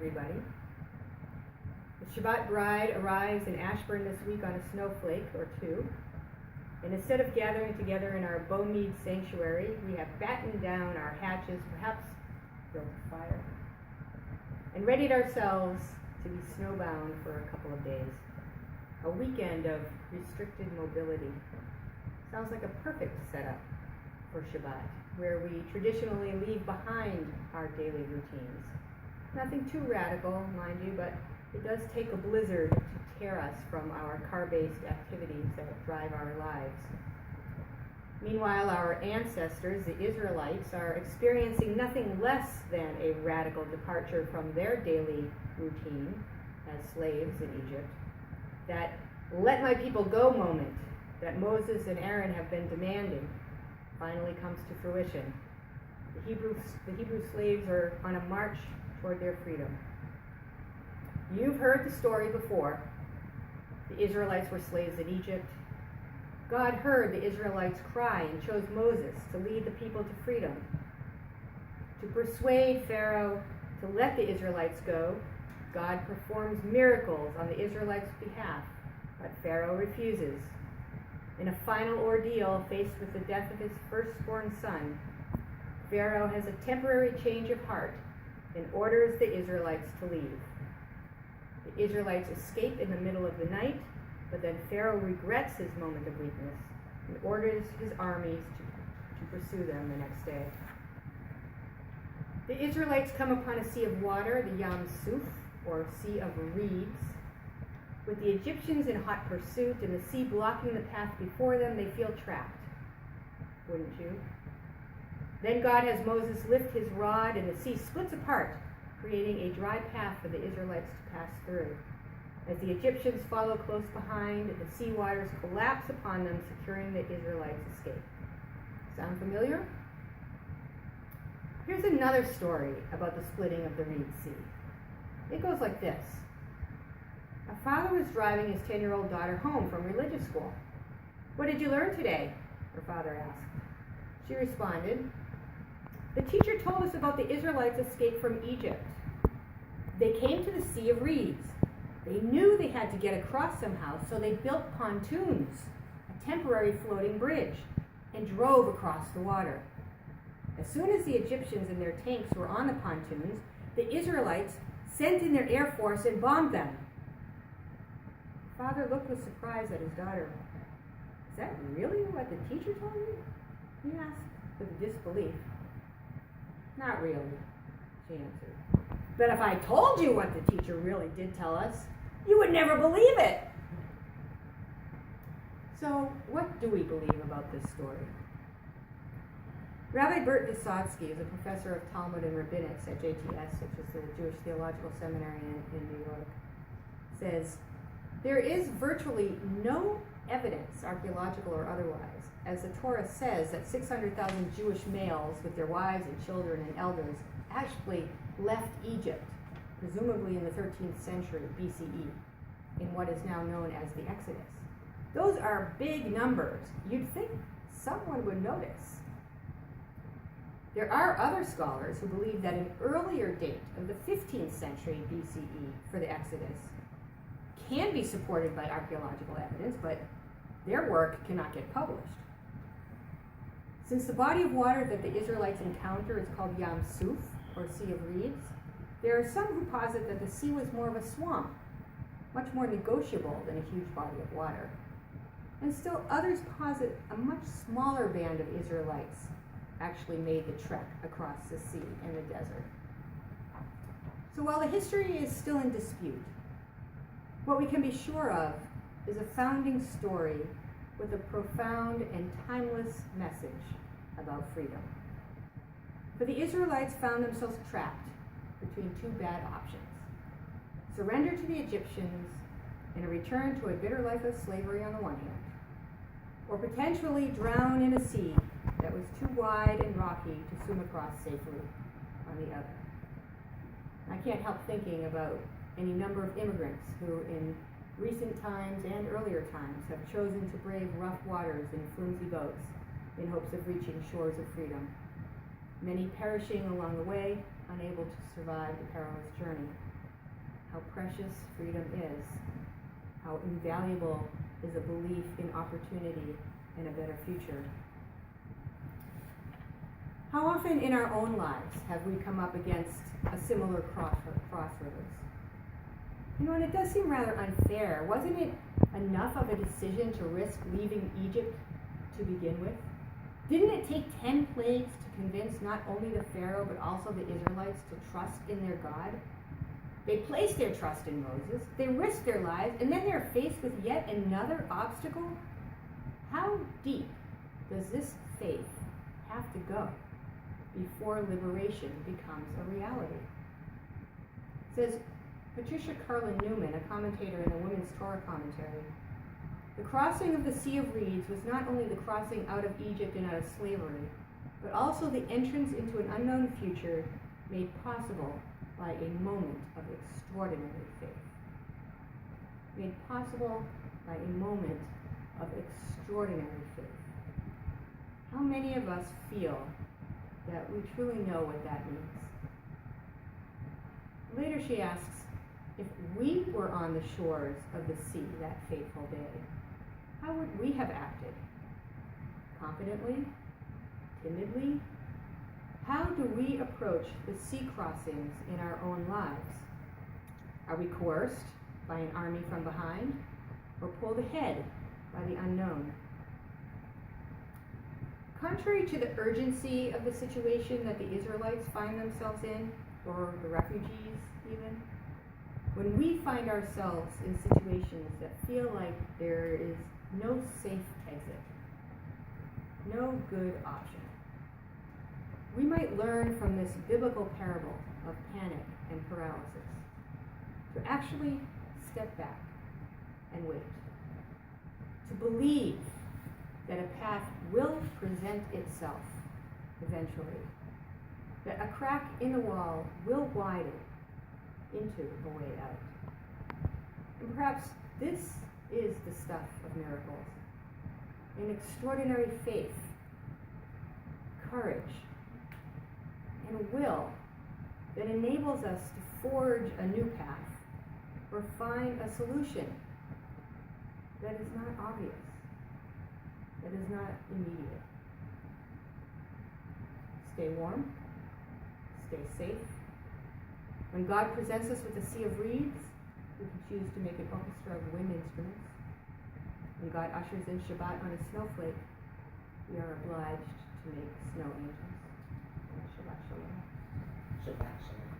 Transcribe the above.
everybody. The Shabbat bride arrives in Ashburn this week on a snowflake or two, and instead of gathering together in our Bowmead sanctuary, we have battened down our hatches, perhaps built a fire, and readied ourselves to be snowbound for a couple of days. A weekend of restricted mobility. Sounds like a perfect setup for Shabbat, where we traditionally leave behind our daily routines. Nothing too radical, mind you, but it does take a blizzard to tear us from our car-based activities that drive our lives. Meanwhile, our ancestors, the Israelites, are experiencing nothing less than a radical departure from their daily routine as slaves in Egypt. That "let my people go" moment that Moses and Aaron have been demanding finally comes to fruition. The Hebrew slaves are on a march toward their freedom. You've heard the story before. The Israelites were slaves in Egypt. God heard the Israelites cry and chose Moses to lead the people to freedom. To persuade Pharaoh to let the Israelites go, God performs miracles on the Israelites' behalf, but Pharaoh refuses. In a final ordeal, faced with the death of his firstborn son, Pharaoh has a temporary change of heart and orders the Israelites to leave. The Israelites escape in the middle of the night, but then Pharaoh regrets his moment of weakness and orders his armies to pursue them the next day. The Israelites come upon a sea of water, the Yam Suf, or Sea of Reeds. With the Egyptians in hot pursuit and the sea blocking the path before them, they feel trapped. Wouldn't you? Then God has Moses lift his rod and the sea splits apart, creating a dry path for the Israelites to pass through. As the Egyptians follow close behind, the sea waters collapse upon them, securing the Israelites' escape. Sound familiar? Here's another story about the splitting of the Reed Sea. It goes like this. A father was driving his 10-year-old daughter home from religious school. "What did you learn today?" her father asked. She responded, "The teacher told us about the Israelites' escape from Egypt. They came to the Sea of Reeds. They knew they had to get across somehow, so they built pontoons, a temporary floating bridge, and drove across the water. As soon as the Egyptians and their tanks were on the pontoons, the Israelites sent in their air force and bombed them." The father looked with surprise at his daughter. "Is that really what the teacher told you?" he asked with disbelief. "Not really," she answered. "But if I told you what the teacher really did tell us, you would never believe it." So, what do we believe about this story? Rabbi Bert Vysotsky is a professor of Talmud and Rabbinics at JTS, which is the Jewish Theological Seminary in New York, says, "There is virtually no evidence, archaeological or otherwise, as the Torah says that 600,000 Jewish males with their wives and children and elders actually left Egypt, presumably in the 13th century BCE, in what is now known as the Exodus. Those are big numbers. You'd think someone would notice. There are other scholars who believe that an earlier date of the 15th century BCE for the Exodus can be supported by archaeological evidence, but their work cannot get published. Since the body of water that the Israelites encounter is called Yam Suf, or Sea of Reeds, there are some who posit that the sea was more of a swamp, much more negotiable than a huge body of water. And still others posit a much smaller band of Israelites actually made the trek across the sea in the desert. So while the history is still in dispute, what we can be sure of is a founding story with a profound and timeless message about freedom. For the Israelites found themselves trapped between two bad options: surrender to the Egyptians and a return to a bitter life of slavery on the one hand, or potentially drown in a sea that was too wide and rocky to swim across safely on the other. I can't help thinking about any number of immigrants who in recent times and earlier times have chosen to brave rough waters in flimsy boats in hopes of reaching shores of freedom. Many perishing along the way, unable to survive the perilous journey. How precious freedom is. How invaluable is a belief in opportunity and a better future. How often in our own lives have we come up against a similar crossroads? And it does seem rather unfair. Wasn't it enough of a decision to risk leaving Egypt to begin with? Didn't it take 10 plagues to convince not only the Pharaoh but also the Israelites to trust in their God? They placed their trust in Moses, they risked their lives, and then they're faced with yet another obstacle? How deep does this faith have to go before liberation becomes a reality? Says Patricia Carlin Newman, a commentator in the Women's Torah Commentary, the crossing of the Sea of Reeds was not only the crossing out of Egypt and out of slavery, but also the entrance into an unknown future made possible by a moment of extraordinary faith. Made possible by a moment of extraordinary faith. How many of us feel that we truly know what that means? Later she asks, if we were on the shores of the sea that fateful day, how would we have acted? Confidently? Timidly? How do we approach the sea crossings in our own lives? Are we coerced by an army from behind, or pulled ahead by the unknown? Contrary to the urgency of the situation that the Israelites find themselves in, or the refugees even, when we find ourselves in situations that feel like there is no safe exit, no good option, we might learn from this biblical parable of panic and paralysis to actually step back and wait, to believe that a path will present itself eventually, that a crack in the wall will widen into a way out. And perhaps this is the stuff of miracles, an extraordinary faith, courage, and will that enables us to forge a new path or find a solution that is not obvious, that is not immediate. Stay warm, stay safe. When God presents us with a sea of reeds, we can choose to make an orchestra of wind instruments. When God ushers in Shabbat on a snowflake, we are obliged to make snow angels. Shabbat Shalom. Shabbat Shalom.